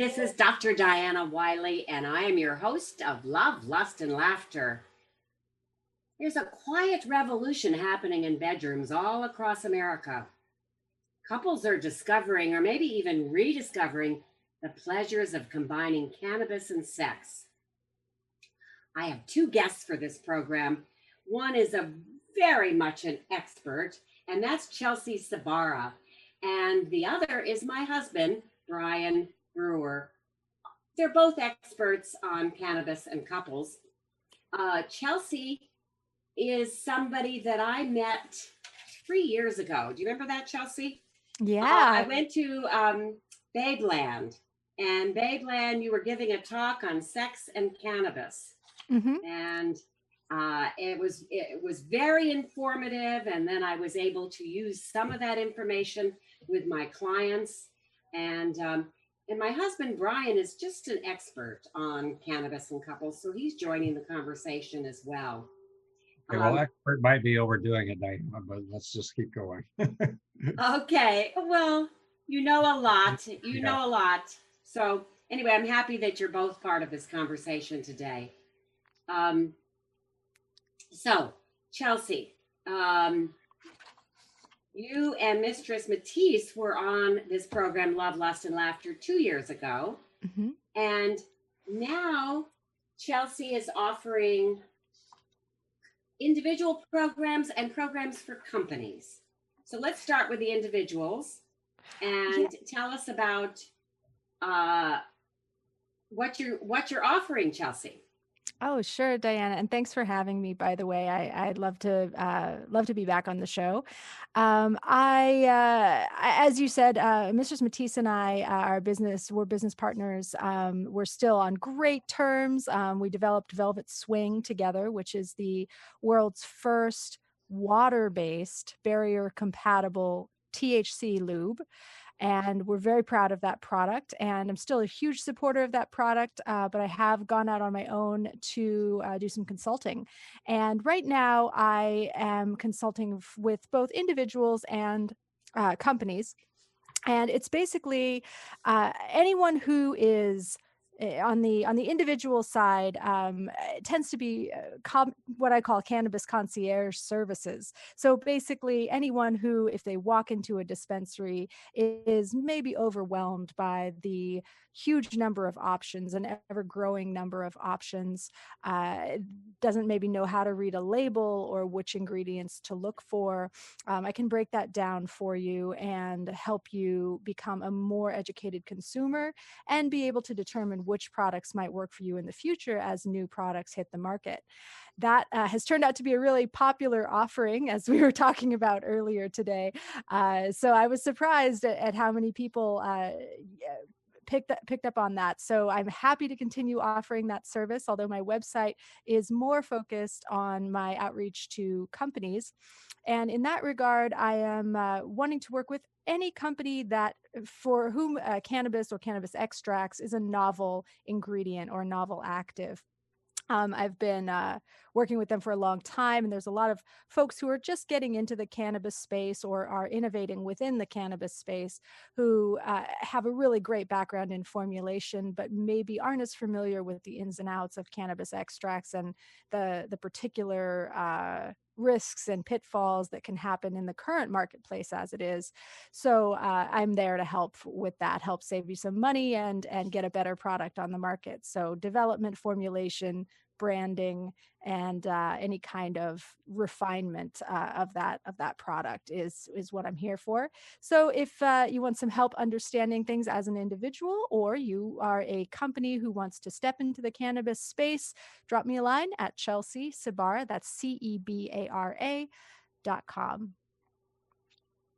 this is Dr. Diana Wiley, and I am your host of Love, Lust, and Laughter. There's a quiet revolution happening in bedrooms all across America. Couples are discovering, or maybe even rediscovering, the pleasures of combining cannabis and sex. I have two guests for this program. One is very much an expert, and that's Chelsea Cebara. And the other is my husband, Bryan Brewer. They're both experts on cannabis and couples. Chelsea is somebody that I met 3 years ago. Do you remember that, Chelsea? Yeah. I went to Babeland, and Babeland, you were giving a talk on sex and cannabis. Mm-hmm. And it was very informative, and then I was able to use some of that information with my clients. And my husband Bryan is just an expert on cannabis and couples, so he's joining the conversation as well. Okay, well, expert might be overdoing it, Diana, but let's just keep going. Okay, well, you know a lot. You Yeah. know a lot. So anyway, I'm happy that you're both part of this conversation today. So, Chelsea, you and Mistress Matisse were on this program, Love, Lust, and Laughter, 2 years ago. Mm-hmm. And now Chelsea is offering individual programs and programs for companies. So let's start with the individuals and tell us about what you're offering, Chelsea. Oh, sure, Diana, and thanks for having me. By the way, I'd love to be back on the show. As you said, Mistress Matisse and I, we're business partners. We're still on great terms. We developed Velvet Swing together, which is the world's first water-based, barrier-compatible THC lube. And we're very proud of that product. And I'm still a huge supporter of that product, but I have gone out on my own to do some consulting. And right now I am consulting with both individuals and companies. And it's basically anyone who is on the individual side, it tends to be what I call cannabis concierge services. So basically anyone who, if they walk into a dispensary, is maybe overwhelmed by the huge number of options, an ever-growing number of options, doesn't maybe know how to read a label or which ingredients to look for. I can break that down for you and help you become a more educated consumer and be able to determine which products might work for you in the future as new products hit the market. That has turned out to be a really popular offering, as we were talking about earlier today. So I was surprised at how many people picked up on that. So I'm happy to continue offering that service, although my website is more focused on my outreach to companies. And in that regard, I am wanting to work with any company that for whom cannabis or cannabis extracts is a novel ingredient or novel active. I've been working with them for a long time, and there's a lot of folks who are just getting into the cannabis space or are innovating within the cannabis space who have a really great background in formulation, but maybe aren't as familiar with the ins and outs of cannabis extracts and the particular risks and pitfalls that can happen in the current marketplace as it is. So I'm there to help with that, help save you some money and get a better product on the market. So development, formulation, branding, and any kind of refinement of that product is what I'm here for. So if you want some help understanding things as an individual, or you are a company who wants to step into the cannabis space, drop me a line at Chelsea Cebara, that's CEBARA.com.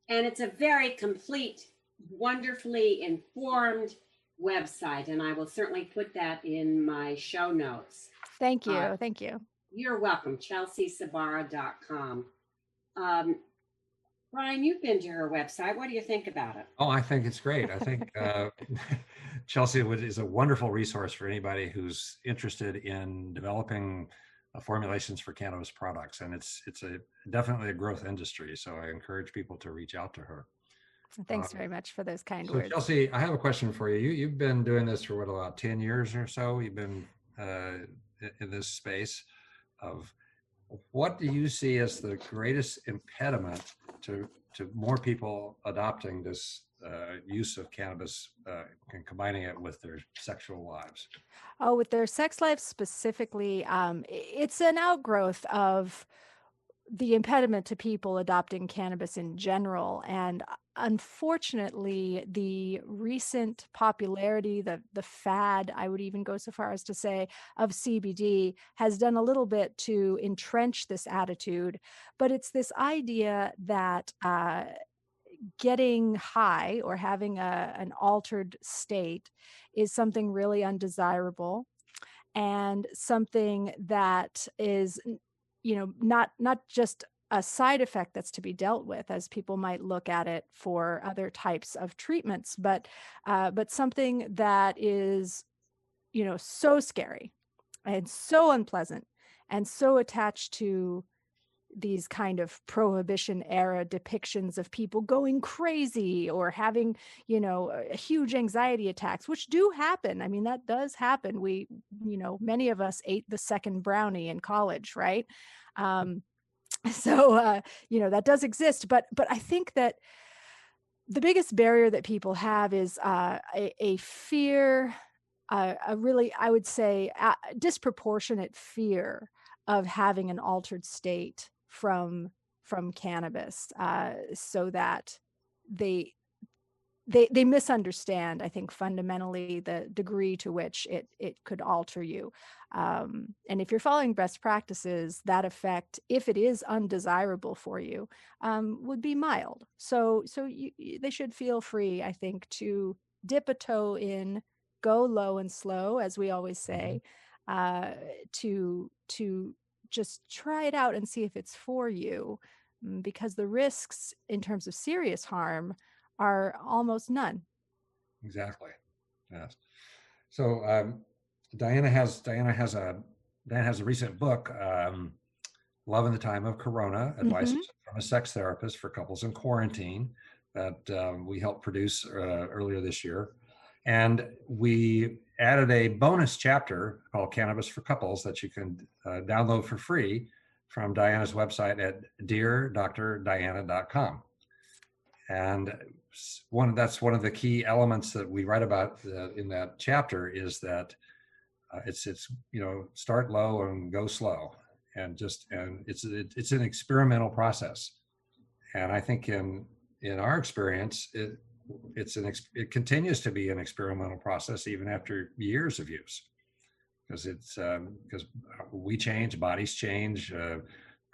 And it's a very complete, wonderfully informed website, and I will certainly put that in my show notes. Thank you. Thank you. You're welcome. ChelseaCebara.com. Bryan, you've been to her website. What do you think about it? Oh, I think it's great. I think Chelsea is a wonderful resource for anybody who's interested in developing formulations for cannabis products, and it's definitely a growth industry. So I encourage people to reach out to her. Thanks very much for those kind So words. Chelsea, I have a question for you. You've been doing this for what, about 10 years or so? You've been in this space of, what do you see as the greatest impediment to more people adopting this use of cannabis and combining it with their sexual lives? Oh, with their sex life specifically, it's an outgrowth of the impediment to people adopting cannabis in general. And unfortunately, the recent popularity, the fad, I would even go so far as to say, of CBD has done a little bit to entrench this attitude. But it's this idea that getting high or having an altered state is something really undesirable, and something that is, not just a side effect that's to be dealt with, as people might look at it for other types of treatments, but something that is, so scary and so unpleasant and so attached to these kind of prohibition era depictions of people going crazy or having, huge anxiety attacks, which do happen. I mean, that does happen. We, many of us ate the second brownie in college, right? That does exist. But I think that the biggest barrier that people have is a fear, a really, I would say, disproportionate fear of having an altered state from cannabis, so that they misunderstand, I think, fundamentally the degree to which it could alter you. And if you're following best practices, that effect, if it is undesirable for you, would be mild. So they should feel free, I think, to dip a toe in, go low and slow, as we always say, to just try it out and see if it's for you, because the risks in terms of serious harm are almost none. Exactly. Yes. So Diana has a recent book, Love in the Time of Corona, Advices from a Sex Therapist for Couples in Quarantine, that we helped produce earlier this year. And we added a bonus chapter called Cannabis for Couples that you can download for free from Diana's website at deardrdiana.com. And that's one of the key elements that we write about in that chapter, is that it's start low and go slow, and it's an experimental process. And I think in our experience, it continues to be an experimental process even after years of use, because we change, bodies change,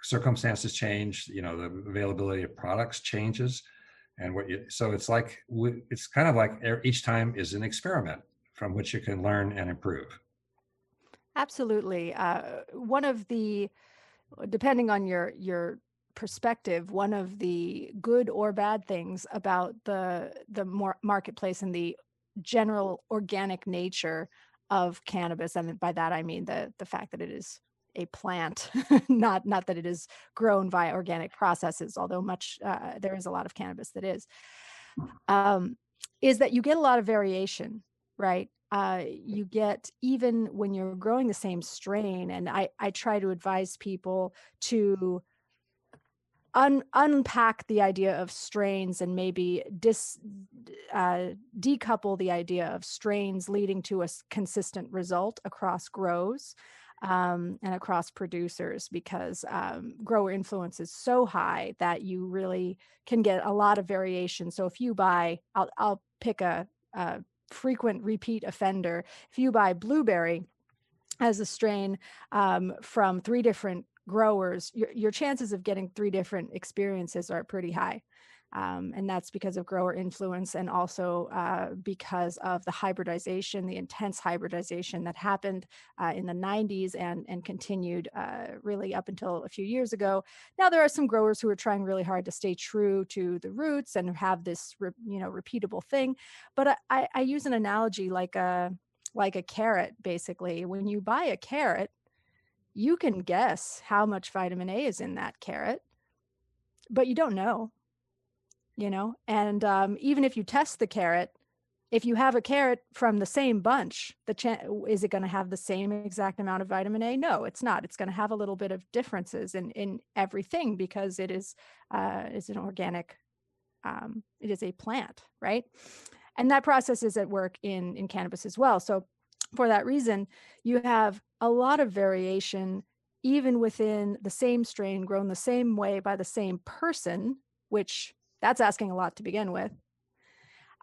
circumstances change, the availability of products changes. And so it's kind of like each time is an experiment from which you can learn and improve. Absolutely. One of the, depending on your perspective, one of the good or bad things about the marketplace and the general organic nature of cannabis, and by that I mean the fact that it is a plant, not that it is grown via organic processes, although there is a lot of cannabis that is that you get a lot of variation, right? You get, even when you're growing the same strain, and I try to advise people to unpack the idea of strains and maybe decouple the idea of strains leading to a consistent result across grows and across producers, because grower influence is so high that you really can get a lot of variation. So if you buy, I'll pick a frequent repeat offender. If you buy blueberry as a strain from 3 different growers, your chances of getting 3 different experiences are pretty high. And that's because of grower influence, and also because of the hybridization, the intense hybridization that happened in the 90s and continued really up until a few years ago. Now there are some growers who are trying really hard to stay true to the roots and have this repeatable thing. But I use an analogy like a carrot. Basically, when you buy a carrot, you can guess how much vitamin A is in that carrot, but you don't know. and even if you test the carrot, if you have a carrot from the same bunch, is it going to have the same exact amount of vitamin A? No, it's not. It's going to have a little bit of differences in everything because it's an organic, it is a plant, right? And that process is at work in cannabis as well. So for that reason, you have a lot of variation, even within the same strain grown the same way by the same person, which that's asking a lot to begin with.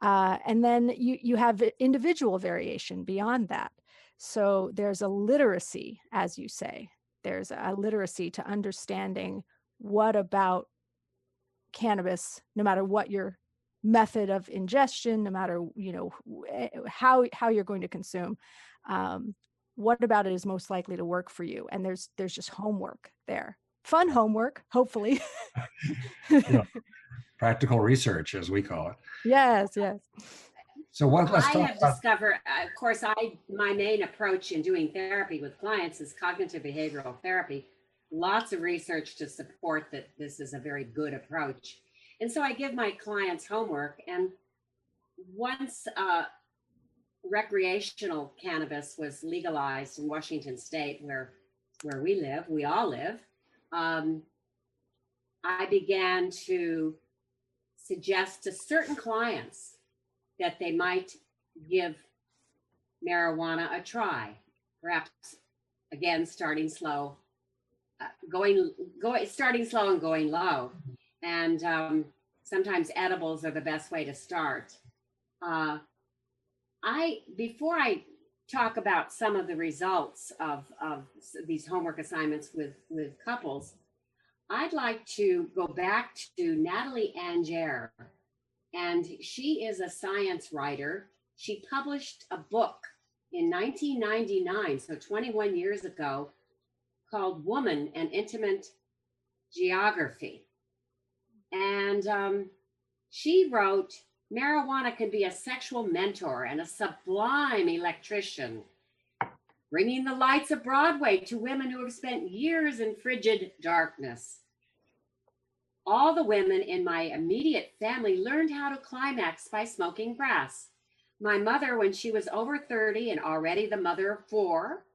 And then you have individual variation beyond that. So there's a literacy, as you say, there's a literacy to understanding what about cannabis, no matter what your method of ingestion, no matter, how you're going to consume, what about it is most likely to work for you. And there's just homework there, fun homework, hopefully. Practical research, as we call it. Yes. So I have discovered, of course, my main approach in doing therapy with clients is cognitive behavioral therapy. Lots of research to support that this is a very good approach. And so I give my clients homework. And once recreational cannabis was legalized in Washington State, where we all live, I began to suggest to certain clients that they might give marijuana a try, perhaps again starting slow, starting slow and going low, and sometimes edibles are the best way to start. Before I talk about some of the results of these homework assignments with couples, I'd like to go back to Natalie Anger, and she is a science writer. She published a book in 1999, so 21 years ago, called Woman and Intimate Geography. And she wrote, marijuana can be a sexual mentor and a sublime electrician, bringing the lights of Broadway to women who have spent years in frigid darkness. All the women in my immediate family learned how to climax by smoking grass. My mother, when she was over 30 and already the mother of 4,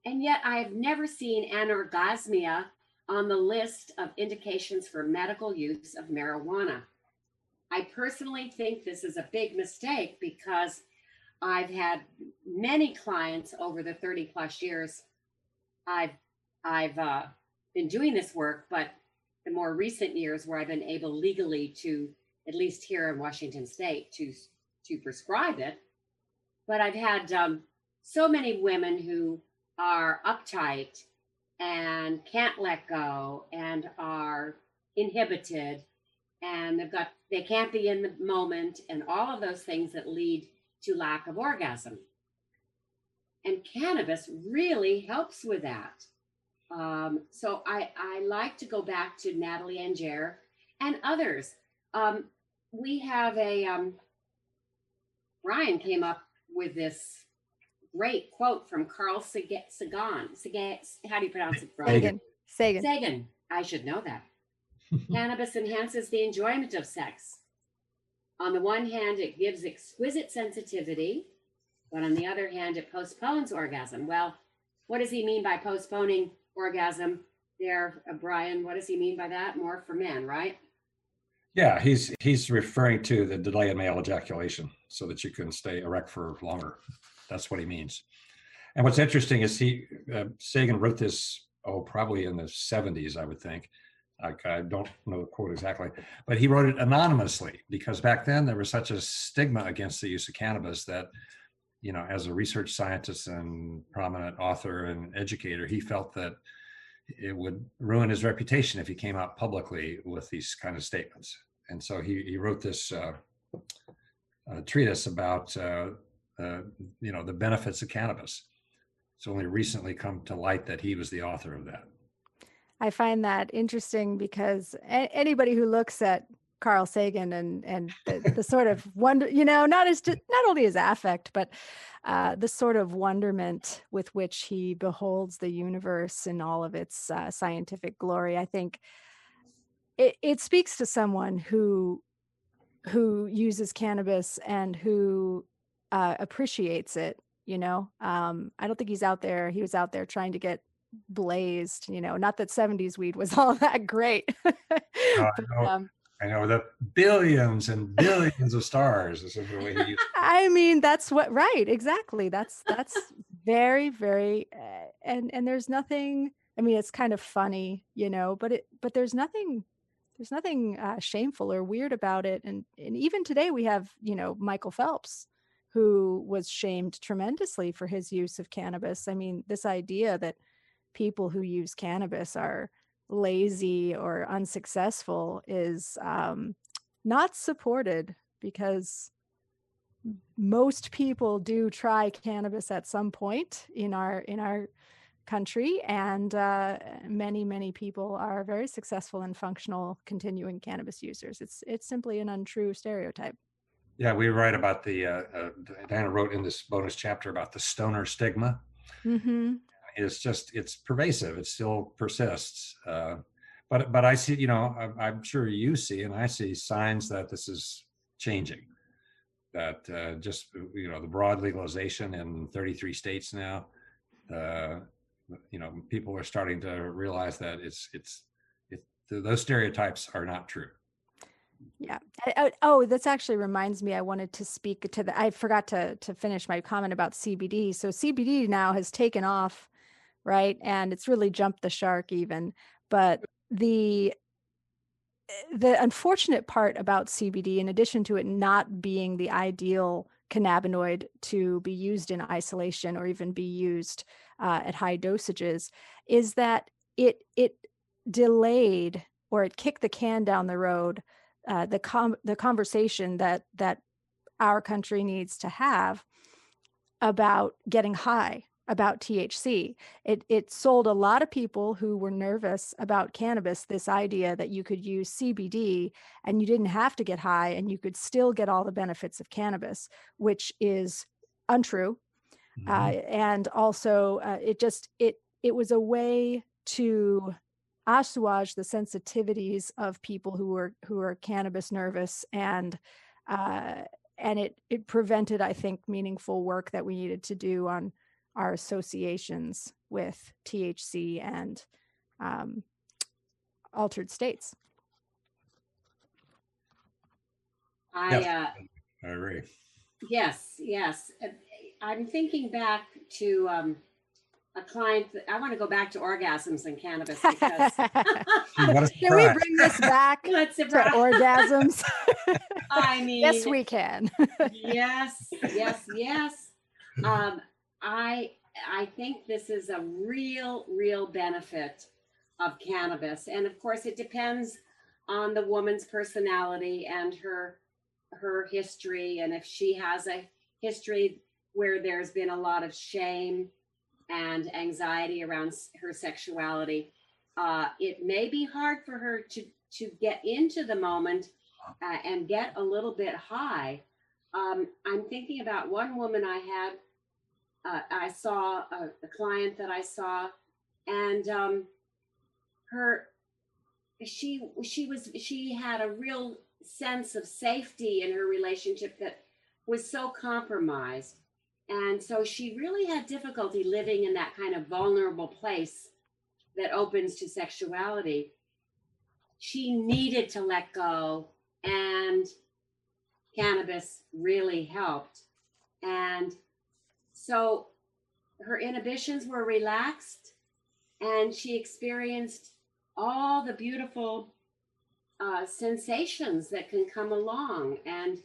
and yet I have never seen anorgasmia on the list of indications for medical use of marijuana. I personally think this is a big mistake because I've had many clients over the 30 plus years I've been doing this work, but the more recent years where I've been able legally to, at least here in Washington State, to prescribe it. But I've had so many women who are uptight and can't let go and are inhibited, and they can't be in the moment, and all of those things that lead to lack of orgasm. And cannabis really helps with that. So I like to go back to Natalie Anger and others. We have Bryan came up with this great quote from Carl Sagan. How do you pronounce it, Bryan? Sagan. I should know that. Cannabis enhances the enjoyment of sex. On the one hand, it gives exquisite sensitivity, but on the other hand, it postpones orgasm. Well, what does he mean by postponing orgasm there, Bryan? What does he mean by that? More for men, right? Yeah, he's referring to the delay in male ejaculation so that you can stay erect for longer. That's what he means. And what's interesting is Sagan wrote this, probably in the 70s, I would think. I don't know the quote exactly, but he wrote it anonymously because back then there was such a stigma against the use of cannabis that, as a research scientist and prominent author and educator, he felt that it would ruin his reputation if he came out publicly with these kind of statements. And so he wrote this treatise about, the benefits of cannabis. It's only recently come to light that he was the author of that. I find that interesting because anybody who looks at Carl Sagan and the sort of wonder, not only his affect, but the sort of wonderment with which he beholds the universe in all of its scientific glory, I think it speaks to someone who uses cannabis and who appreciates it. I don't think he was out there trying to get blazed. Not that 70s weed was all that great. I But, know, I know the billions and billions of stars. This is the way he used. I mean, that's right, exactly. That's very, very, and there's nothing. I mean, it's kind of funny, but there's nothing shameful or weird about it. And even today we have, Michael Phelps, who was shamed tremendously for his use of cannabis. I mean, this idea that people who use cannabis are lazy or unsuccessful is not supported, because most people do try cannabis at some point in our country, and many people are very successful and functional continuing cannabis users. It's simply an untrue stereotype. Yeah, we write about Diana wrote in this bonus chapter about the stoner stigma. Mm-hmm. It's pervasive. It still persists. But I see, I'm sure you see, and I see signs that this is changing. That just, the broad legalization in 33 states now, people are starting to realize that those stereotypes are not true. Yeah. Oh, this actually reminds me, I wanted to speak to I forgot to finish my comment about CBD. So CBD now has taken off, right? And it's really jumped the shark even. But the unfortunate part about CBD, in addition to it not being the ideal cannabinoid to be used in isolation or even be used at high dosages, is that it delayed, or it kicked the can down the road, the conversation that our country needs to have about getting high, about THC. It sold a lot of people who were nervous about cannabis this idea that you could use CBD and you didn't have to get high and you could still get all the benefits of cannabis, which is untrue. Mm-hmm. And also it was a way to assuage the sensitivities of people who are cannabis nervous, and it prevented, I think, meaningful work that we needed to do on our associations with THC and altered states. I agree. Yes. I'm thinking back to a client. I want to go back to orgasms and cannabis because can we bring this back to orgasms? I mean, yes, we can. yes. I think this is a real benefit of cannabis, and of course, it depends on the woman's personality and her history, and if she has a history where there's been a lot of shame and anxiety around her sexuality, it may be hard for her to get into the moment and get a little bit high. I'm thinking about one woman I had. I saw a client that I saw, and she had a real sense of safety in her relationship that was so compromised. And so she really had difficulty living in that kind of vulnerable place that opens to sexuality. She needed to let go, and cannabis really helped. And so her inhibitions were relaxed, and she experienced all the beautiful sensations that can come along. And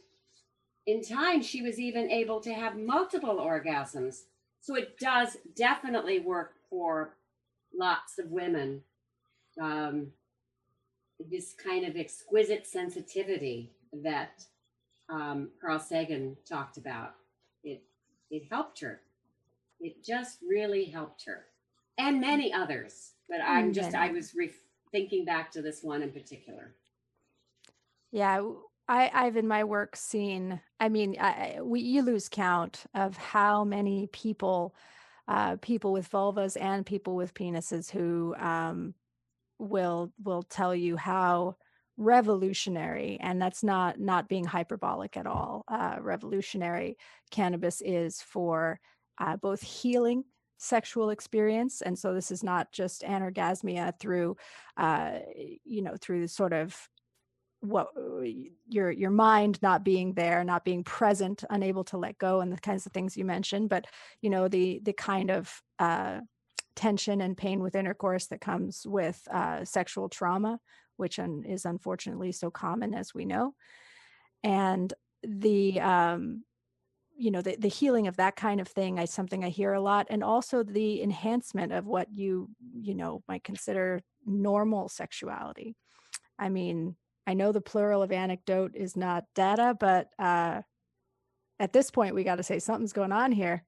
in time, she was even able to have multiple orgasms. So it does definitely work for lots of women. This kind of exquisite sensitivity that Carl Sagan talked about, it helped her. It just really helped her, and many others. But I was thinking back to this one in particular. Yeah, I've in my work seen, I mean, you lose count of how many people with vulvas and people with penises who will tell you how revolutionary, and that's not being hyperbolic at all. Revolutionary cannabis is for both healing sexual experience, and so this is not just anorgasmia through through sort of what your mind not being there, not being present, unable to let go, and the kinds of things you mentioned, but the kind of tension and pain with intercourse that comes with sexual trauma, which is unfortunately so common, as we know. And the the healing of that kind of thing is something I hear a lot. And also the enhancement of what you might consider normal sexuality. I mean, I know the plural of anecdote is not data, but at this point, we got to say something's going on here.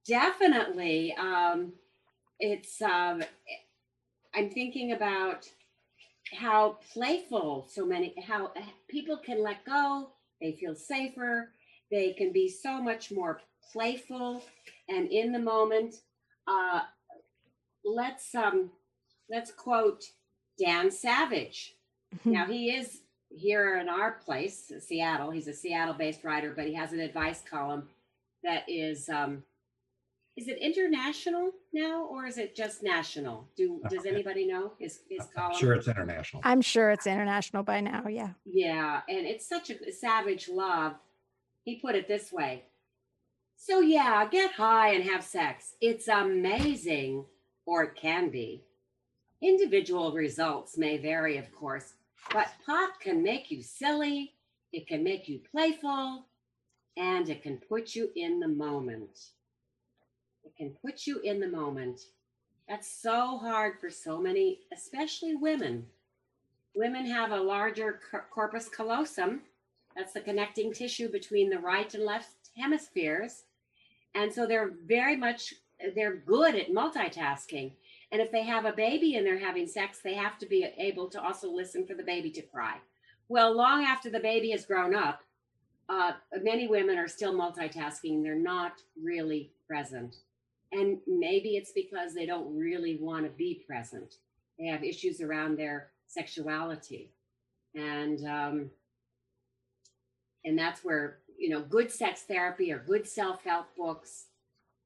Definitely. It's, I'm thinking about how playful how people can let go. They feel safer. They can be so much more playful and in the moment. Let's quote Dan Savage. Now, he is here in our place, Seattle. He's a Seattle-based writer, but he has an advice column that is it international now, or is it just national? Does anybody know his column? I'm sure it's international. I'm sure it's international by now, yeah. Yeah, and it's such a savage love. He put it this way. So yeah, get high and have sex. It's amazing, or it can be. Individual results may vary, of course, but pot can make you silly, it can make you playful, and it can put you in the moment. It can put you in the moment. That's so hard for so many, especially women. Women have a larger corpus callosum. That's the connecting tissue between the right and left hemispheres. And so they're good at multitasking. And if they have a baby and they're having sex, they have to be able to also listen for the baby to cry. Well, long after the baby has grown up, many women are still multitasking. They're not really present. And maybe it's because they don't really want to be present. They have issues around their sexuality. And that's where, good sex therapy or good self-help books,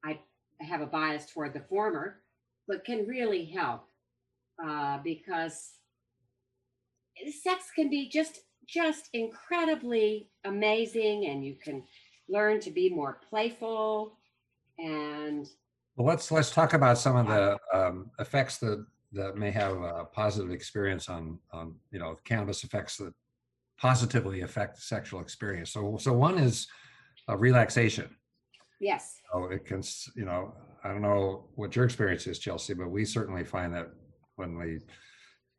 I have a bias toward the former, but can really help because sex can be just incredibly amazing, and you can learn to be more playful. And well, let's talk about some of the effects that may have a positive experience on cannabis effects that positively affect the sexual experience. So one is relaxation. Yes. So it can, I don't know what your experience is, Chelsea, but we certainly find that when we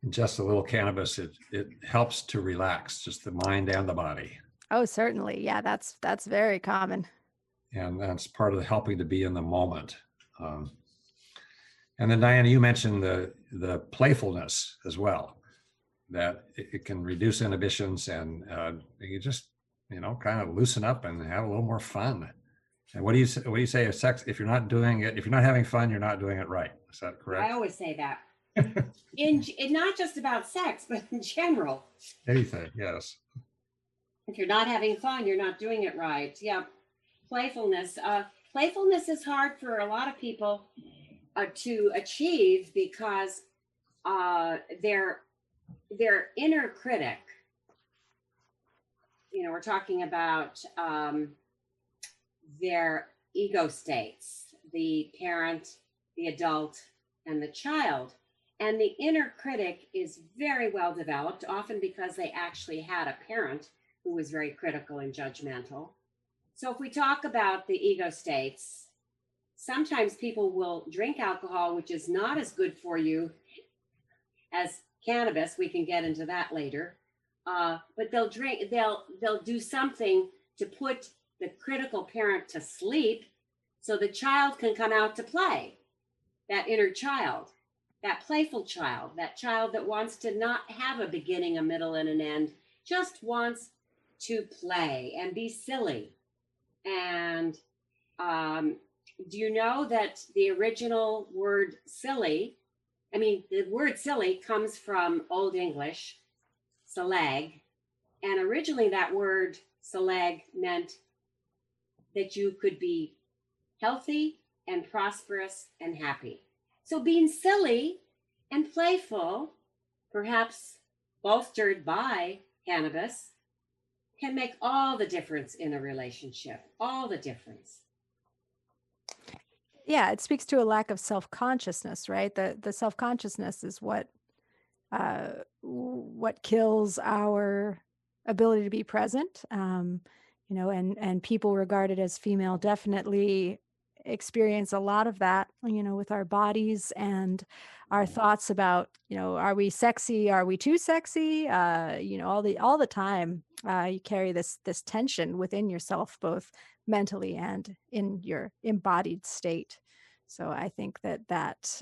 ingest a little cannabis, it helps to relax just the mind and the body. Oh, certainly. Yeah, that's very common. And that's part of the helping to be in the moment. And then Diana, you mentioned the playfulness as well, that it can reduce inhibitions and you just, kind of loosen up and have a little more fun. And what do you say of sex? If you're not having fun, you're not doing it right. Is that correct? I always say that. in not just about sex, but in general. Anything, yes. If you're not having fun, you're not doing it right. Yeah. Playfulness. Playfulness is hard for a lot of people to achieve because their inner critic, we're talking about their ego states, the parent, the adult, and the child. And the inner critic is very well developed, often because they actually had a parent who was very critical and judgmental. So if we talk about the ego states, sometimes people will drink alcohol, which is not as good for you as cannabis. We can get into that later. But they'll do something to put the critical parent to sleep so the child can come out to play. That inner child, that playful child, that child that wants to not have a beginning, a middle, and an end, just wants to play and be silly. And do you know that the original word silly I mean, the word silly comes from Old English, salag, and originally that word salag meant that you could be healthy and prosperous and happy. So being silly and playful, perhaps bolstered by cannabis, can make all the difference in a relationship, all the difference. Yeah, it speaks to a lack of self-consciousness, right? The self-consciousness is what kills our ability to be present. And people regarded as female definitely experience a lot of that, with our bodies and our thoughts about, are we sexy? Are we too sexy? All the time, you carry this tension within yourself, both mentally and in your embodied state. So I think that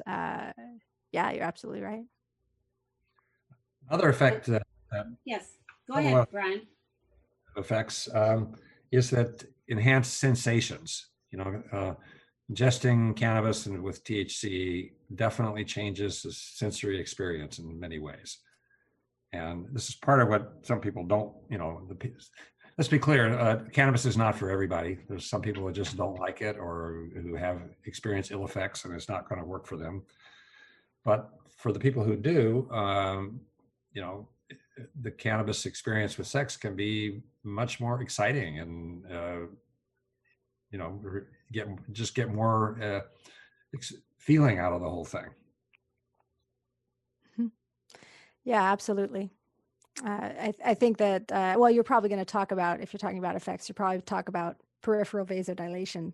yeah, you're absolutely right. Another effect that yes, go ahead, Bryan. Effects is that enhanced sensations. Ingesting cannabis and with THC definitely changes the sensory experience in many ways. And this is part of what some people don't, let's be clear, cannabis is not for everybody. There's some people that just don't like it or who have experienced ill effects and it's not going to work for them. But for the people who do, the cannabis experience with sex can be much more exciting and, get more feeling out of the whole thing. Yeah, absolutely. I think that, you're probably going to talk about, if you're talking about effects, you probably talk about peripheral vasodilation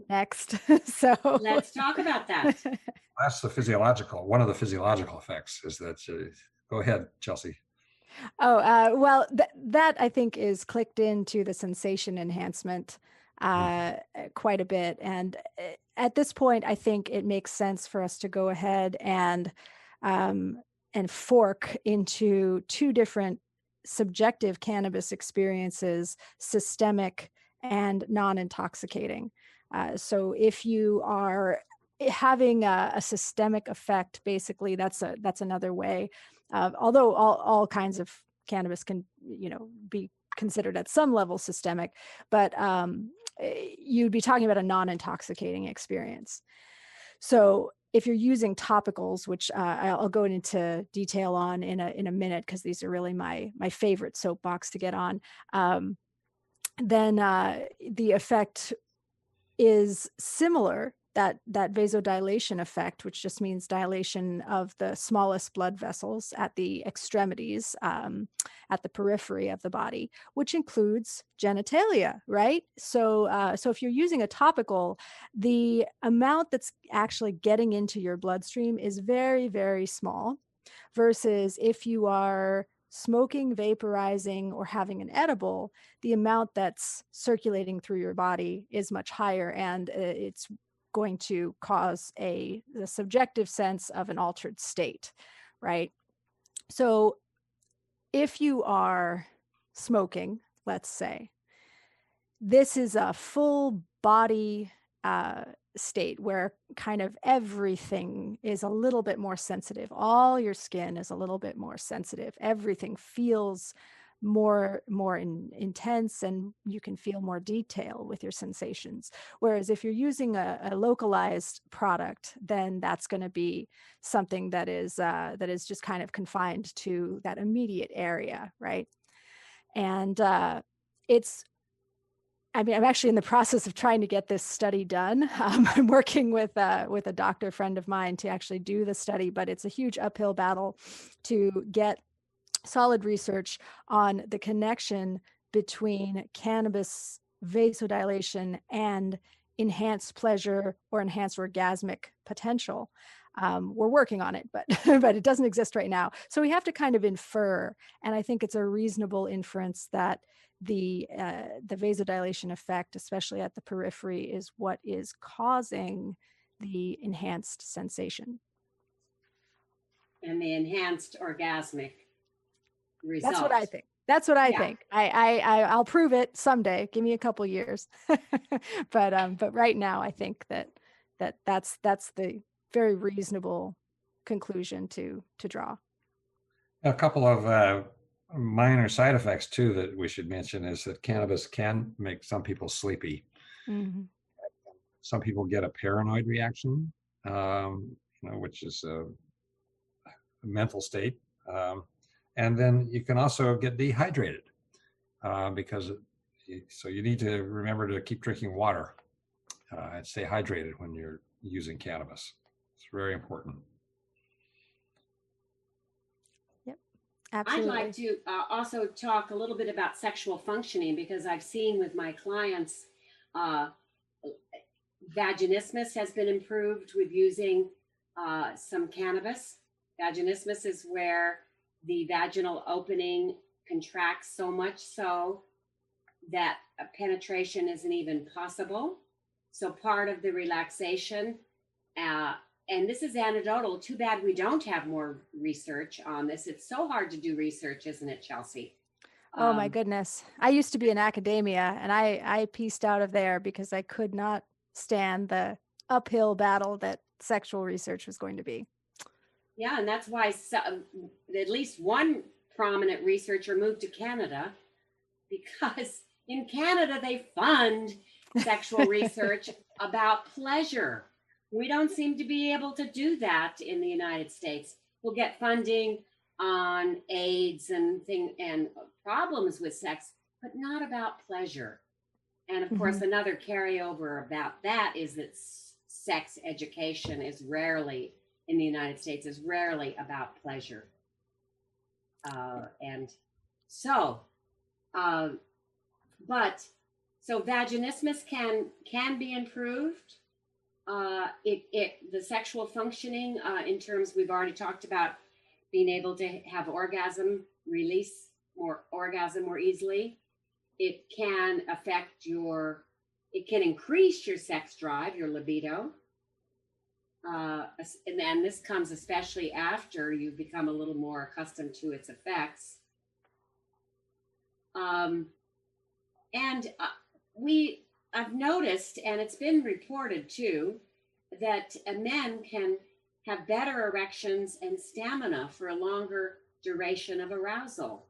next. So let's talk about that. That's one of the physiological effects is that, go ahead, Chelsea. Oh, that I think is clicked into the sensation enhancement quite a bit. And at this point, I think it makes sense for us to go ahead and fork into two different subjective cannabis experiences, systemic and non-intoxicating. So if you are having a systemic effect, basically that's another way. Although all kinds of cannabis can, be considered at some level systemic, but you'd be talking about a non-intoxicating experience. So if you're using topicals, which I'll go into detail on in a minute, because these are really my favorite soapbox to get on, then the effect is similar, that vasodilation effect, which just means dilation of the smallest blood vessels at the extremities, at the periphery of the body, which includes genitalia, right? So if you're using a topical, the amount that's actually getting into your bloodstream is very, very small, versus if you are smoking, vaporizing, or having an edible, the amount that's circulating through your body is much higher, and it's going to cause the subjective sense of an altered state, right? So if you are smoking, let's say, this is a full body state where kind of everything is a little bit more sensitive. All your skin is a little bit more sensitive. Everything feels more intense, and you can feel more detail with your sensations. Whereas if you're using a localized product, then that's going to be something that is just kind of confined to that immediate area, right? And I'm actually in the process of trying to get this study done. I'm working with a doctor friend of mine to actually do the study, but it's a huge uphill battle to get solid research on the connection between cannabis vasodilation and enhanced pleasure or enhanced orgasmic potential. We're working on it, but but it doesn't exist right now. So we have to kind of infer, and I think it's a reasonable inference that the vasodilation effect, especially at the periphery, is what is causing the enhanced sensation. And the enhanced orgasmic result. That's what I think. That's what I think. I'll prove it someday. Give me a couple years. But right now I think that's the very reasonable conclusion to draw. A couple of minor side effects too that we should mention is that cannabis can make some people sleepy. Mm-hmm. Some people get a paranoid reaction, which is a mental state. And then you can also get dehydrated so you need to remember to keep drinking water and stay hydrated when you're using cannabis. It's very important. Yep, absolutely. I'd like to also talk a little bit about sexual functioning, because I've seen with my clients, vaginismus has been improved with using some cannabis. Vaginismus is where the vaginal opening contracts so much so that a penetration isn't even possible. So part of the relaxation, and this is anecdotal, too bad we don't have more research on this. It's so hard to do research, isn't it, Chelsea? Oh my goodness. I used to be in academia, and I pieced out of there because I could not stand the uphill battle that sexual research was going to be. Yeah, and that's why at least one prominent researcher moved to Canada, because in Canada they fund sexual research about pleasure. We don't seem to be able to do that in the United States. We'll get funding on AIDS and problems with sex, but not about pleasure. And of course, another carryover about that is that sex education is rarely in the United States is rarely about pleasure. So vaginismus can be improved. The sexual functioning in terms, we've already talked about being able to have release more orgasm more easily. It can increase your sex drive, your libido. And then this comes especially after you've become a little more accustomed to its effects. I've noticed, and it's been reported too, that men can have better erections and stamina for a longer duration of arousal.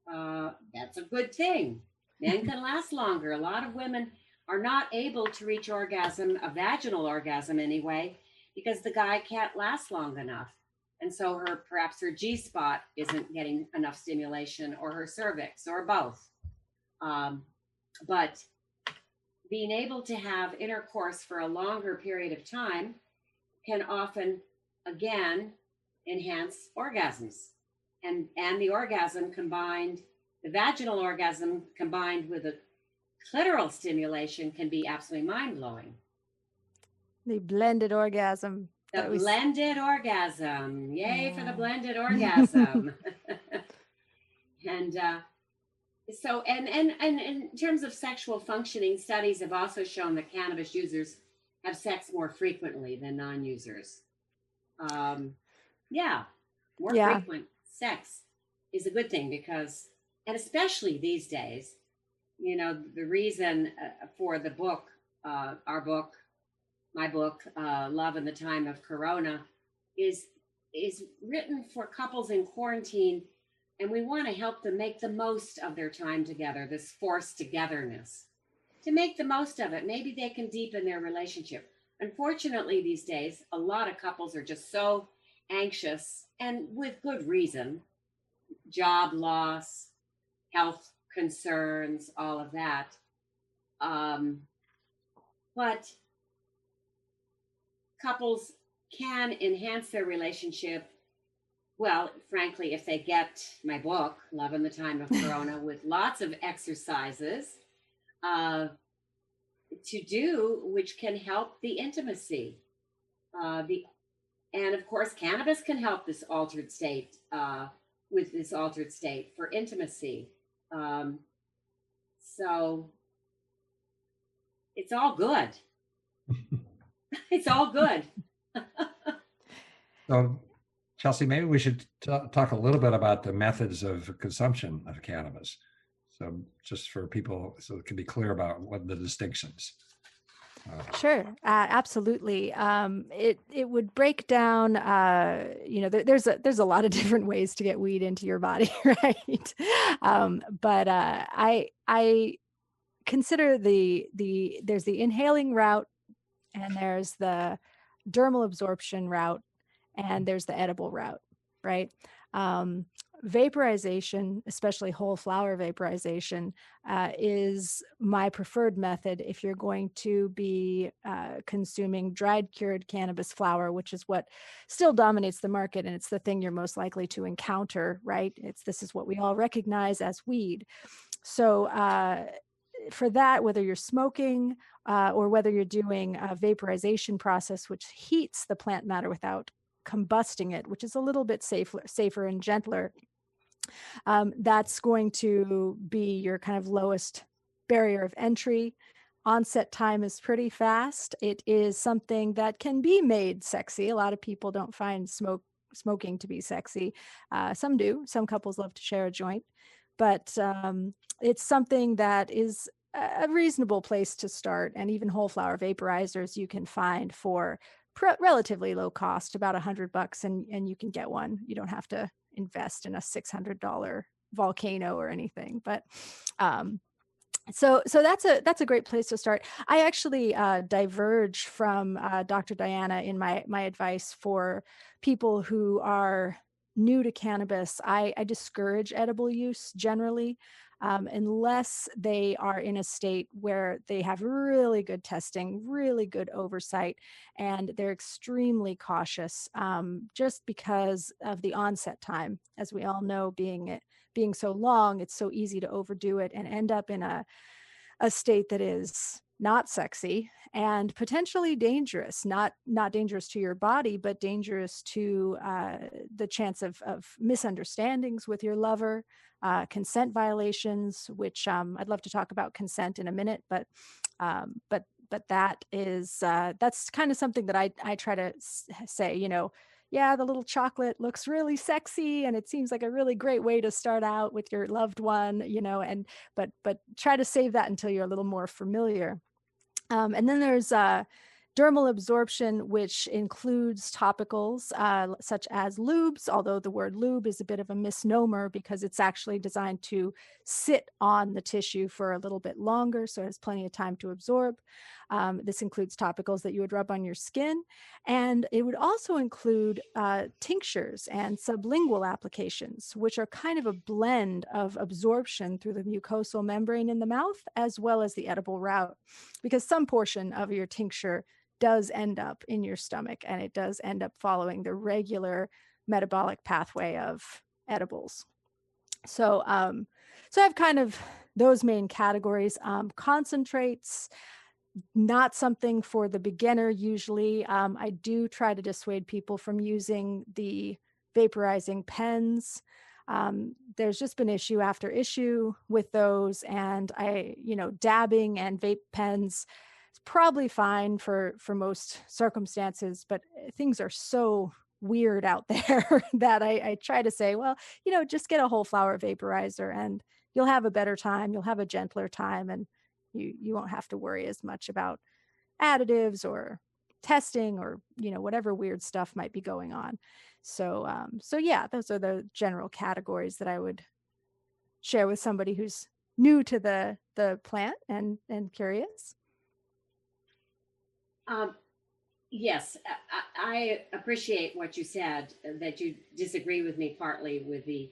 That's a good thing. Men can last longer. A lot of women are not able to reach orgasm, a vaginal orgasm anyway, because the guy can't last long enough. And so perhaps her G-spot isn't getting enough stimulation, or her cervix, or both. But being able to have intercourse for a longer period of time can often, again, enhance orgasms. And the orgasm the vaginal orgasm combined with a clitoral stimulation can be absolutely mind-blowing. The blended orgasm. Blended orgasm. Yay for the blended orgasm. And in terms of sexual functioning, studies have also shown that cannabis users have sex more frequently than non-users. Frequent sex is a good thing because, and especially these days, the reason for the book, my book, Love in the Time of Corona, is written for couples in quarantine, and we want to help them make the most of their time together, this forced togetherness. To make the most of it, maybe they can deepen their relationship. Unfortunately, these days, a lot of couples are just so anxious, and with good reason. Job loss, health concerns, all of that. But couples can enhance their relationship, well, frankly, if they get my book, Love in the Time of Corona, with lots of exercises to do, which can help the intimacy. And of course, cannabis can help this altered state, for intimacy. So it's all good. It's all good. So, Chelsea, maybe we should talk a little bit about the methods of consumption of cannabis. So just for people, so it can be clear about what the distinctions. Sure, absolutely. It would break down. There's a lot of different ways to get weed into your body, right? But I consider there's the inhaling route, and there's the dermal absorption route, and there's the edible route, right? Vaporization, especially whole flower vaporization, is my preferred method if you're going to be consuming dried cured cannabis flower, which is what still dominates the market, and it's the thing you're most likely to encounter, right? This is what we all recognize as weed. So for that, whether you're smoking or whether you're doing a vaporization process, which heats the plant matter without combusting it, which is a little bit safer and gentler, that's going to be your kind of lowest barrier of entry. Onset time is pretty fast. It is something that can be made sexy. A lot of people don't find smoking to be sexy. Some do. Some couples love to share a joint, but it's something that is a reasonable place to start. And even whole flower vaporizers you can find for relatively low cost, about $100, and you can get one. You don't have to invest in a $600 volcano or anything, but so that's a great place to start. I actually diverge from Dr. Diana in my advice for people who are new to cannabis. I discourage edible use generally, unless they are in a state where they have really good testing, really good oversight, and they're extremely cautious, just because of the onset time. As we all know, being so long, it's so easy to overdo it and end up in a state that is not sexy and potentially dangerous, not dangerous to your body, but dangerous to the chance of misunderstandings with your lover, consent violations, which I'd love to talk about consent in a minute, but that is that's kind of something that I try to say, yeah, the little chocolate looks really sexy and it seems like a really great way to start out with your loved one, and but try to save that until you're a little more familiar. And then there's dermal absorption, which includes topicals such as lubes, although the word lube is a bit of a misnomer because it's actually designed to sit on the tissue for a little bit longer, so it has plenty of time to absorb. This includes topicals that you would rub on your skin, and it would also include tinctures and sublingual applications, which are kind of a blend of absorption through the mucosal membrane in the mouth, as well as the edible route, because some portion of your tincture does end up in your stomach, and it does end up following the regular metabolic pathway of edibles. So I have kind of those main categories. Concentrates, not something for the beginner usually. I do try to dissuade people from using the vaporizing pens. There's just been issue after issue with those, and dabbing and vape pens is probably fine for most circumstances, but things are so weird out there that I try to say, well, just get a whole flower vaporizer and you'll have a better time, you'll have a gentler time, and you won't have to worry as much about additives or testing or whatever weird stuff might be going on. So yeah, those are the general categories that I would share with somebody who's new to the plant and curious. Yes, I appreciate what you said, that you disagree with me partly with the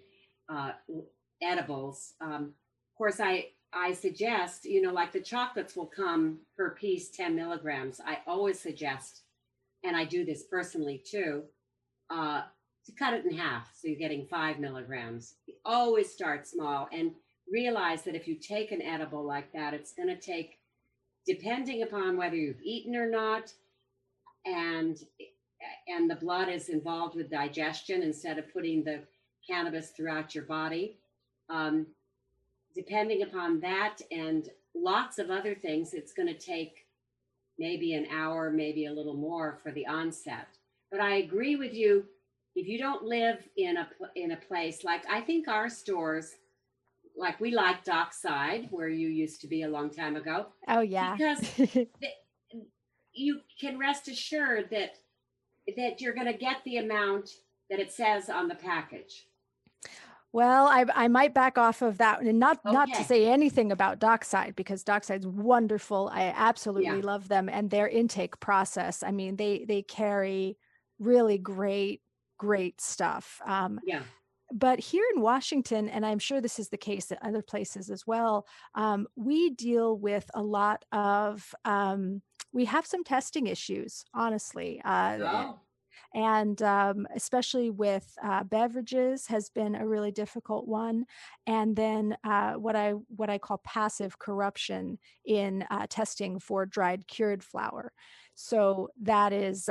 edibles. Of course, I suggest, like the chocolates will come per piece 10 milligrams. I always suggest, and I do this personally too, to cut it in half. So you're getting 5 milligrams. You always start small and realize that if you take an edible like that, it's going to take, depending upon whether you've eaten or not, and the blood is involved with digestion instead of putting the cannabis throughout your body. Depending upon that and lots of other things, it's going to take maybe an hour, maybe a little more for the onset. But I agree with you. If you don't live in a place like, I think our stores, like we like Dockside, where you used to be a long time ago. Oh yeah. Because you can rest assured that you're going to get the amount that it says on the package. Well, I might back off of that, and not to Okay. say anything about Dockside, because Dockside's wonderful. I absolutely Yeah. love them, and their intake process. I mean, they carry really great stuff. Yeah. But here in Washington, and I'm sure this is the case at other places as well, we deal with a lot of we have some testing issues, honestly. Oh, And especially with beverages has been a really difficult one. And then what I call passive corruption in testing for dried cured flour. So that is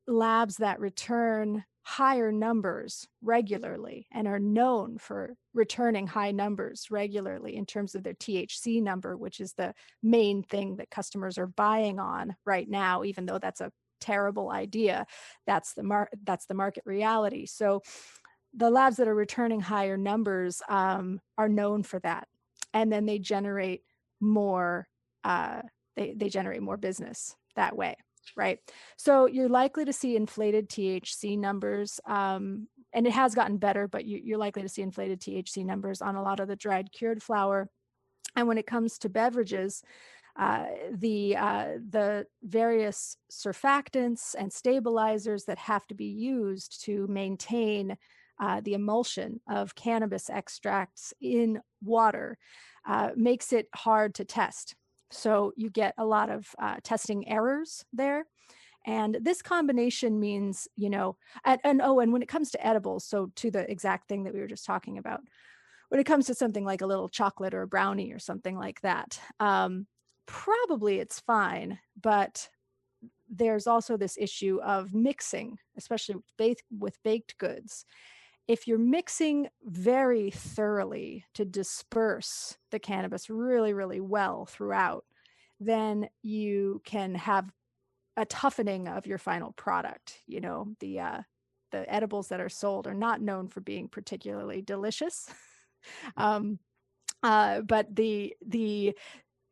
labs that return higher numbers regularly and are known for returning high numbers regularly in terms of their THC number, which is the main thing that customers are buying on right now, even though that's a terrible idea. That's the market reality. So the labs that are returning higher numbers are known for that, and then they generate more. They generate more business that way, right? So you're likely to see inflated THC numbers, and it has gotten better, but you're likely to see inflated THC numbers on a lot of the dried cured flour. And when it comes to beverages, the various surfactants and stabilizers that have to be used to maintain the emulsion of cannabis extracts in water makes it hard to test. So you get a lot of testing errors there. And this combination means, and when it comes to edibles, so to the exact thing that we were just talking about, when it comes to something like a little chocolate or a brownie or something like that, probably it's fine, but there's also this issue of mixing, especially with baked goods. If you're mixing very thoroughly to disperse the cannabis really, really well throughout, then you can have a toughening of your final product. The edibles that are sold are not known for being particularly delicious. But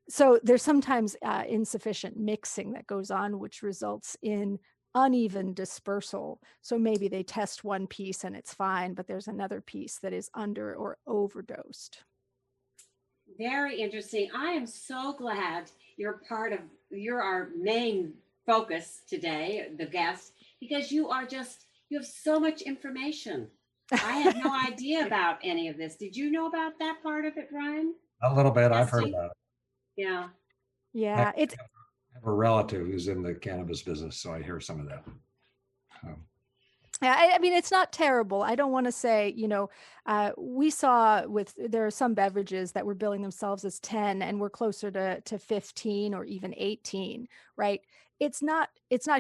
so there's sometimes insufficient mixing that goes on, which results in uneven dispersal. So maybe they test one piece and it's fine, but there's another piece that is under or overdosed. very interesting. I am so glad you're our main focus today, the guest, because you have so much information. I had no idea about any of this. Did you know about that part of it, Bryan? A little bit. I've heard Testing? about it. Yeah. Yeah, I have a relative who's in the cannabis business, so I hear some of that. I mean, it's not terrible. I don't want to say, we saw there are some beverages that were billing themselves as 10 and we're closer to 15 or even 18, right? It's not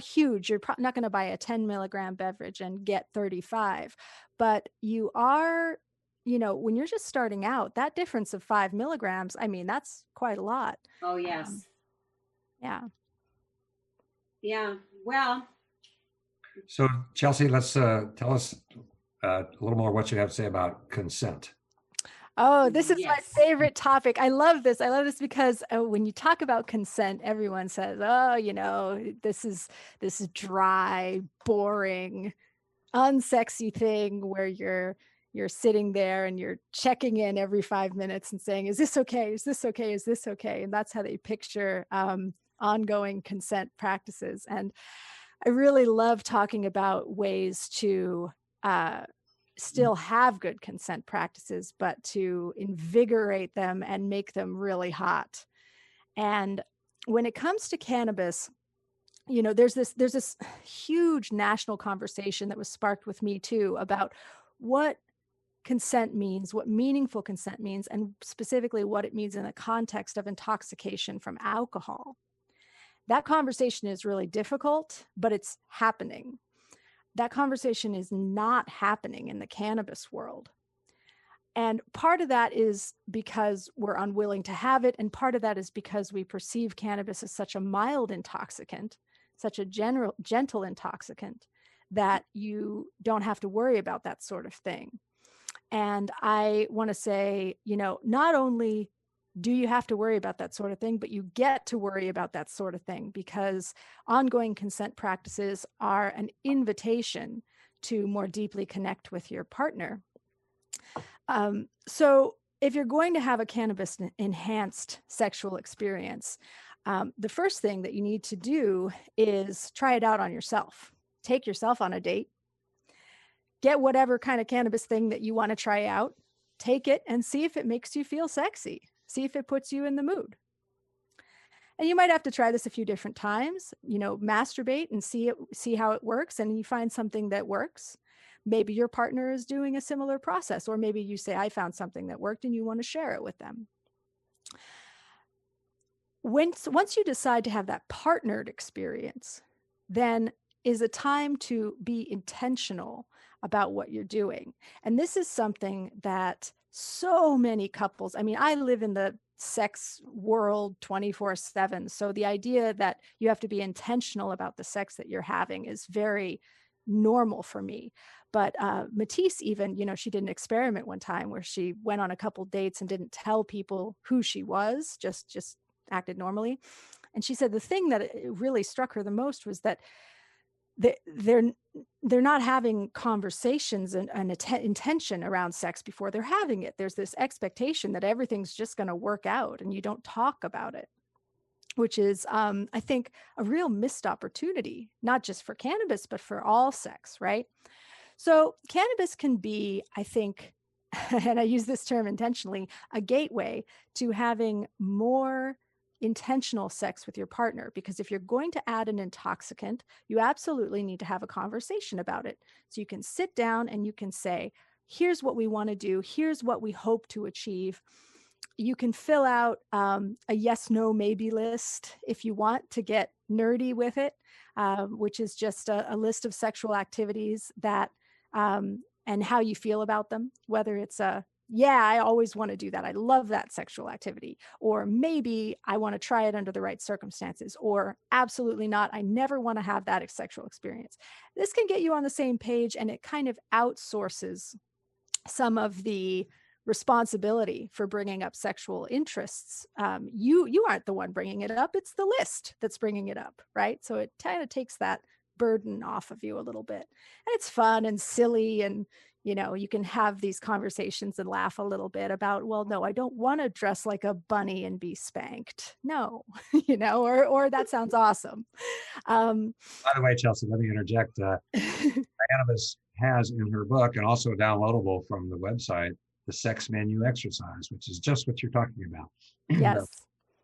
huge. You're not going to buy a 10 milligram beverage and get 35, but you are, when you're just starting out, that difference of 5 milligrams, I mean, that's quite a lot. Oh, yes. Yeah. Yeah. Well, So, Chelsea, let's tell us a little more what you have to say about consent. Oh, this is my yes. favorite topic. I love this. I love this because when you talk about consent, everyone says, "Oh, this is dry, boring, unsexy thing where you're sitting there and you're checking in every 5 minutes and saying, is this okay? Is this okay? Is this okay?" And that's how they picture ongoing consent practices. And I really love talking about ways to still have good consent practices, but to invigorate them and make them really hot. And when it comes to cannabis, there's this huge national conversation that was sparked with Me Too about what consent means, what meaningful consent means, and specifically what it means in the context of intoxication from alcohol. That conversation is really difficult, but it's happening. That conversation is not happening in the cannabis world. And part of that is because we're unwilling to have it. And part of that is because we perceive cannabis as such a mild intoxicant, such a gentle intoxicant, that you don't have to worry about that sort of thing. And I want to say, not only do you have to worry about that sort of thing? But you get to worry about that sort of thing because ongoing consent practices are an invitation to more deeply connect with your partner. So if you're going to have a cannabis enhanced sexual experience, the first thing that you need to do is try it out on yourself. Take yourself on a date, get whatever kind of cannabis thing that you want to try out, take it and see if it makes you feel sexy. See if it puts you in the mood. And you might have to try this a few different times, masturbate and see how it works. And you find something that works. Maybe your partner is doing a similar process, or maybe you say, I found something that worked and you want to share it with them. Once you decide to have that partnered experience, then is a time to be intentional about what you're doing. And this is something that so many couples, I live in the sex world 24/7. So the idea that you have to be intentional about the sex that you're having is very normal for me. But Matisse even, she did an experiment one time where she went on a couple dates and didn't tell people who she was, just acted normally. And she said the thing that really struck her the most was that they're not having conversations and intention around sex before they're having it. There's this expectation that everything's just going to work out and you don't talk about it, which is, I think, a real missed opportunity, not just for cannabis, but for all sex, right? So cannabis can be, I think, and I use this term intentionally, a gateway to having more intentional sex with your partner. Because if you're going to add an intoxicant, you absolutely need to have a conversation about it. So you can sit down and you can say, here's what we want to do. Here's what we hope to achieve. You can fill out a yes, no, maybe list if you want to get nerdy with it, which is just a list of sexual activities that and how you feel about them, whether it's yeah, I always want to do that. I love that sexual activity. Or maybe I want to try it under the right circumstances. Or absolutely not. I never want to have that sexual experience. This can get you on the same page, and it kind of outsources some of the responsibility for bringing up sexual interests. You aren't the one bringing it up. It's the list that's bringing it up, right? So it kind of takes that burden off of you a little bit. And it's fun and silly, and you can have these conversations and laugh a little bit about, well, no, I don't want to dress like a bunny and be spanked. No, or that sounds awesome. By the way, Chelsea, let me interject. Cannabis has in her book, and also downloadable from the website, the sex menu exercise, which is just what you're talking about. Yes.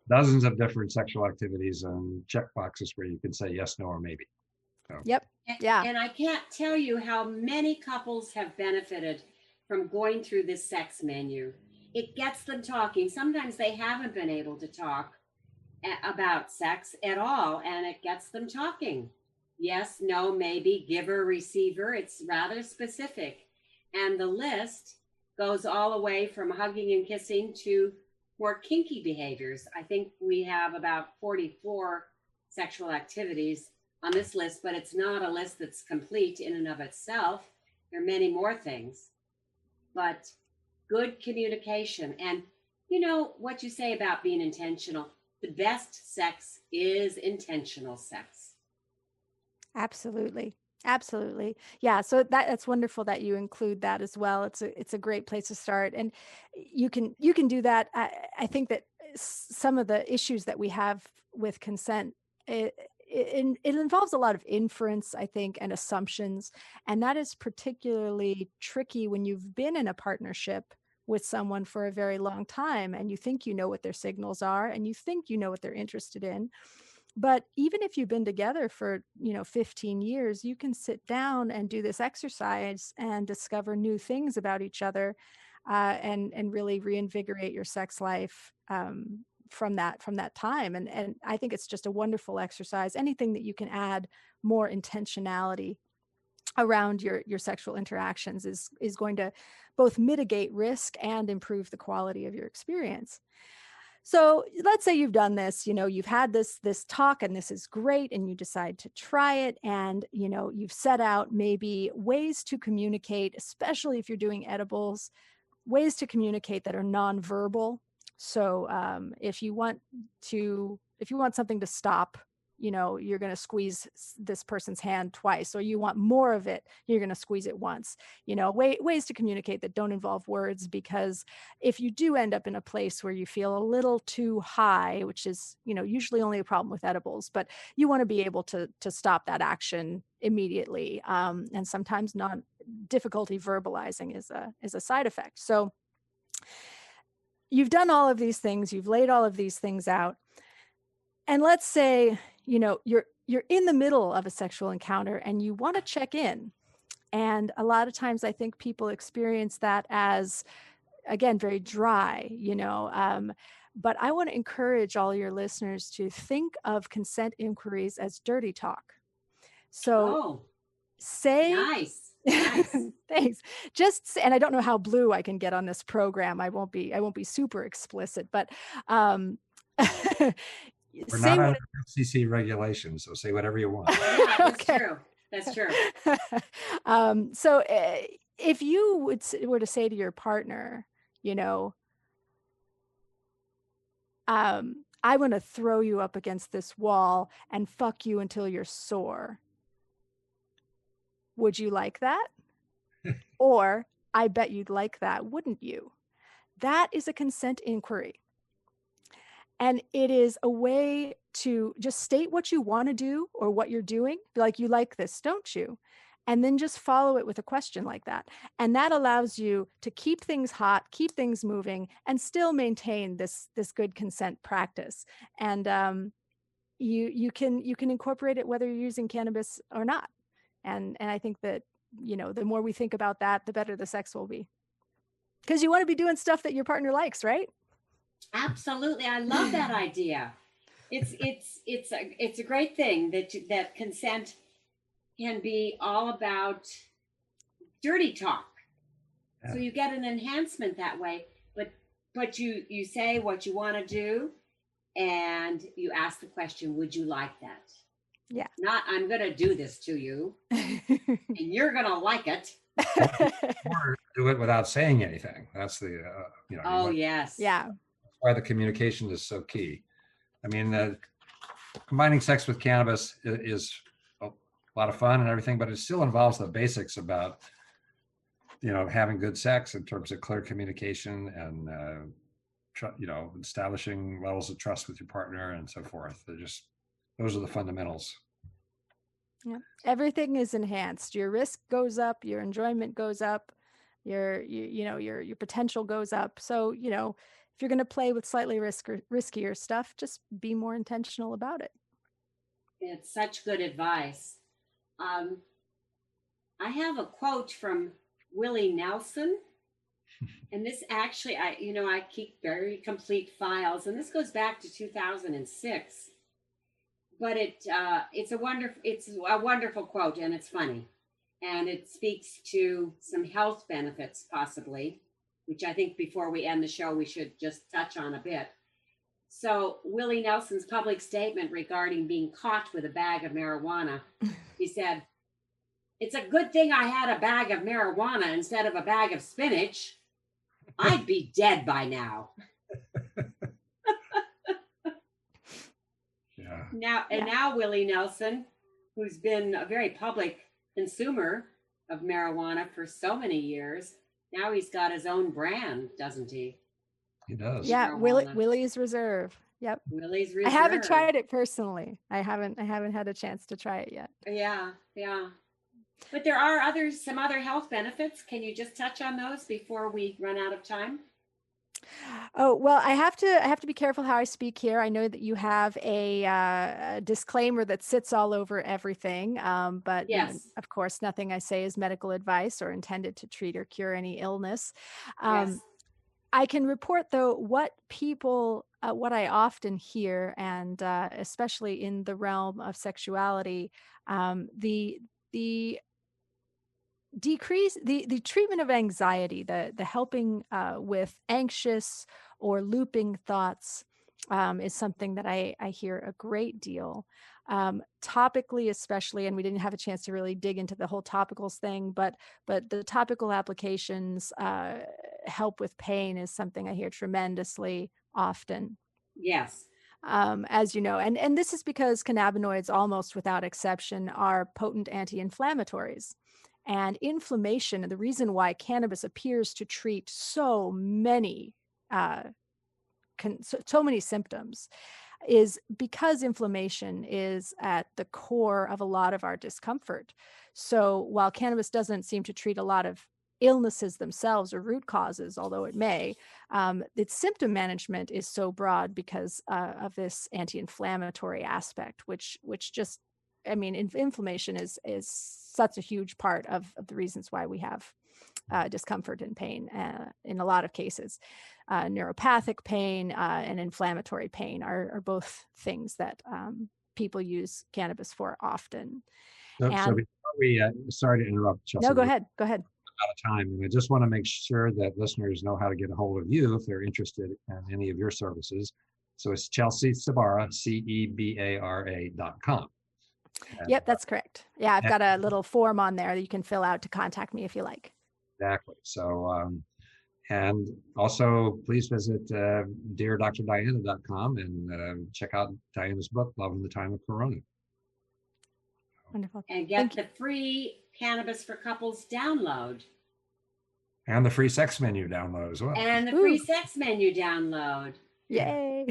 Dozens of different sexual activities and check boxes where you can say yes, no, or maybe. So. Yep. Yeah. And I can't tell you how many couples have benefited from going through this sex menu. It gets them talking. Sometimes they haven't been able to talk about sex at all, and it gets them talking. Yes, no, maybe, giver, receiver. It's rather specific. And the list goes all the way from hugging and kissing to more kinky behaviors. I think we have about 44 sexual activities on this list, but it's not a list that's complete in and of itself. There are many more things, but good communication. And what you say about being intentional, the best sex is intentional sex. Absolutely. Absolutely. Yeah. So that's wonderful that you include that as well. It's a great place to start. And you can do that. I think that some of the issues that we have with consent, it involves a lot of inference, I think, and assumptions. And that is particularly tricky when you've been in a partnership with someone for a very long time and you think you know what their signals are and you think you know what they're interested in. But even if you've been together for 15 years, you can sit down and do this exercise and discover new things about each other, and really reinvigorate your sex life from that time. And I think it's just a wonderful exercise. Anything that you can add more intentionality around your sexual interactions is going to both mitigate risk and improve the quality of your experience. So let's say you've done this, you've had this talk and this is great, and you decide to try it, and you've set out maybe ways to communicate, especially if you're doing edibles, ways to communicate that are nonverbal. So if you want something to stop, you're going to squeeze this person's hand twice, or you want more of it, you're going to squeeze it once. Ways to communicate that don't involve words, because if you do end up in a place where you feel a little too high, which is, usually only a problem with edibles, but you want to be able to stop that action immediately. And sometimes difficulty verbalizing is a side effect. So you've done all of these things, you've laid all of these things out. And let's say, you're in the middle of a sexual encounter and you want to check in. And a lot of times I think people experience that as, again, very dry, but I want to encourage all your listeners to think of consent inquiries as dirty talk. So say, nice. Thanks. And I don't know how blue I can get on this program. I won't be super explicit, but we're not under FCC regulations, so say whatever you want. Yeah, that's true. So if you were to say to your partner, I want to throw you up against this wall and fuck you until you're sore, would you like that? Or, I bet you'd like that, wouldn't you? That is a consent inquiry. And it is a way to just state what you want to do or what you're doing. Be like, you like this, don't you? And then just follow it with a question like that. And that allows you to keep things hot, keep things moving, and still maintain this good consent practice. And you can incorporate it whether you're using cannabis or not. And I think that, the more we think about that, the better the sex will be. Because you want to be doing stuff that your partner likes, right? Absolutely. I love that idea. It's a great thing that consent can be all about dirty talk. Yeah. So you get an enhancement that way, but you say what you want to do and you ask the question, would you like that? Yeah. Not, I'm going to do this to you and you're going to like it. Or do it without saying anything. That's the, yes. Yeah. That's why the communication is so key. I mean, combining sex with cannabis is a lot of fun and everything, but it still involves the basics about, having good sex in terms of clear communication and, establishing levels of trust with your partner and so forth. Those are the fundamentals. Yeah. Everything is enhanced. Your risk goes up, your enjoyment goes up, your potential goes up. So, if you're going to play with slightly riskier stuff, just be more intentional about it. It's such good advice. I have a quote from Willie Nelson. And this actually, I keep very complete files, and this goes back to 2006. But it's a wonderful quote, and it's funny, and it speaks to some health benefits possibly, which I think before we end the show we should just touch on a bit. So Willie Nelson's public statement regarding being caught with a bag of marijuana, he said, "It's a good thing I had a bag of marijuana instead of a bag of spinach. I'd be dead by now." Now Willie Nelson, who's been a very public consumer of marijuana for so many years, now he's got his own brand, doesn't he? He does. Yeah, Willie's Reserve. Yep. Willie's Reserve. I haven't tried it personally. I haven't had a chance to try it yet. Yeah. But there are some other health benefits. Can you just touch on those before we run out of time? Oh, well, I have to be careful how I speak here. I know that you have a disclaimer that sits all over everything. But yes. Of course, nothing I say is medical advice or intended to treat or cure any illness. Yes. I can report, though, what I often hear, and especially in the realm of sexuality, the decrease the treatment of anxiety, the helping with anxious or looping thoughts is something that I hear a great deal, topically especially, and we didn't have a chance to really dig into the whole topicals thing, but the topical applications help with pain is something I hear tremendously often. Yes. As you know, and this is because cannabinoids, almost without exception, are potent anti-inflammatories. And inflammation, and the reason why cannabis appears to treat so many symptoms, is because inflammation is at the core of a lot of our discomfort. So while cannabis doesn't seem to treat a lot of illnesses themselves or root causes, although it may, its symptom management is so broad because of this anti-inflammatory aspect, which just, I mean, inflammation is such a huge part of the reasons why we have discomfort and pain in a lot of cases. Neuropathic pain and inflammatory pain are both things that people use cannabis for often. So before we, sorry to interrupt, Chelsea. No, go ahead. Out of time. And I just want to make sure that listeners know how to get a hold of you if they're interested in any of your services. So it's Chelsea Cebara, CEBARA.com. Yep, that's correct. Yeah, I've got a little form on there that you can fill out to contact me if you like. Exactly. So, and also please visit deardrdiana.com and check out Diana's book, Love in the Time of Corona. Wonderful. And get the free Cannabis for Couples download. And the free sex menu download as well. And the free sex menu download. Yay.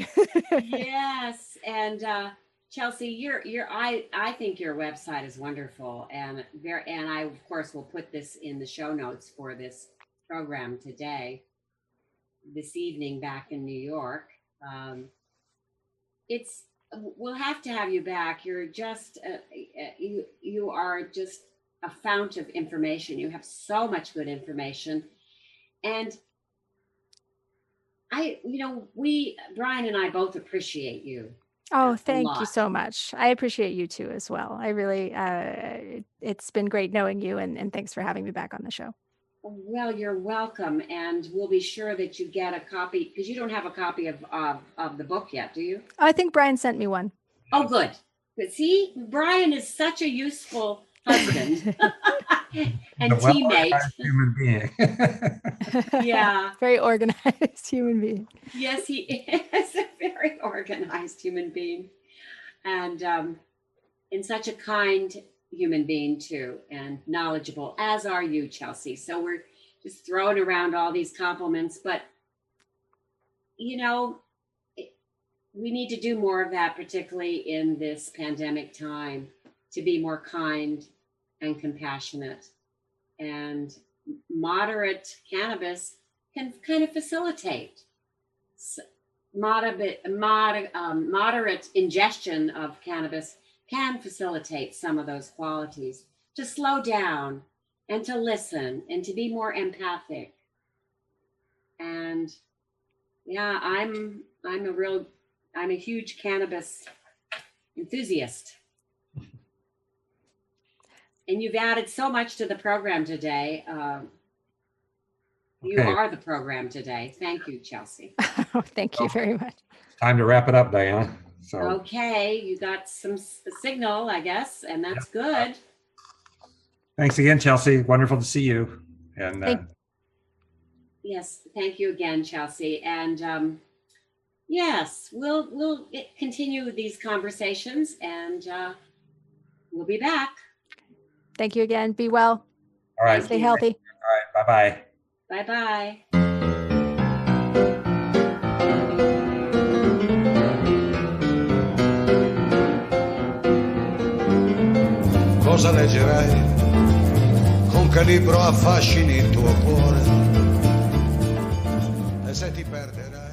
Yes. And Chelsea, I think your website is wonderful. And I, of course, will put this in the show notes for this program this evening back in New York. We'll have to have you back. You're just, you are just a fount of information. You have so much good information. And Bryan and I both appreciate you. Oh, thank you so much. I appreciate you too as well. I really, it's been great knowing you, and thanks for having me back on the show. Well, you're welcome. And we'll be sure that you get a copy, because you don't have a copy of the book yet, do you? I think Bryan sent me one. Oh, good. But see, Bryan is such a useful husband and teammate. Human being. Yeah. Very organized human being. Yes, he is a very organized human being. And such a kind human being too, and knowledgeable, as are you, Chelsea. So we're just throwing around all these compliments, but we need to do more of that, particularly in this pandemic time, to be more kind and compassionate. And moderate cannabis can kind of facilitate moderate ingestion of cannabis can facilitate some of those qualities, to slow down and to listen and to be more empathic. And yeah, I'm a huge cannabis enthusiast. And you've added so much to the program today. You are the program today. Thank you, Chelsea. Thank you very much. Time to wrap it up, Diana. So. Okay, you got some signal, I guess, and that's good. Thanks again, Chelsea. Wonderful to see you. And yes, thank you again, Chelsea. And yes, we'll continue these conversations, and we'll be back. Thank you again. Be well. All right. Stay healthy. All right. Bye-bye. Bye-bye. Cosa leggerai? Con che libro affascini il tuo cuore? E se ti perderai?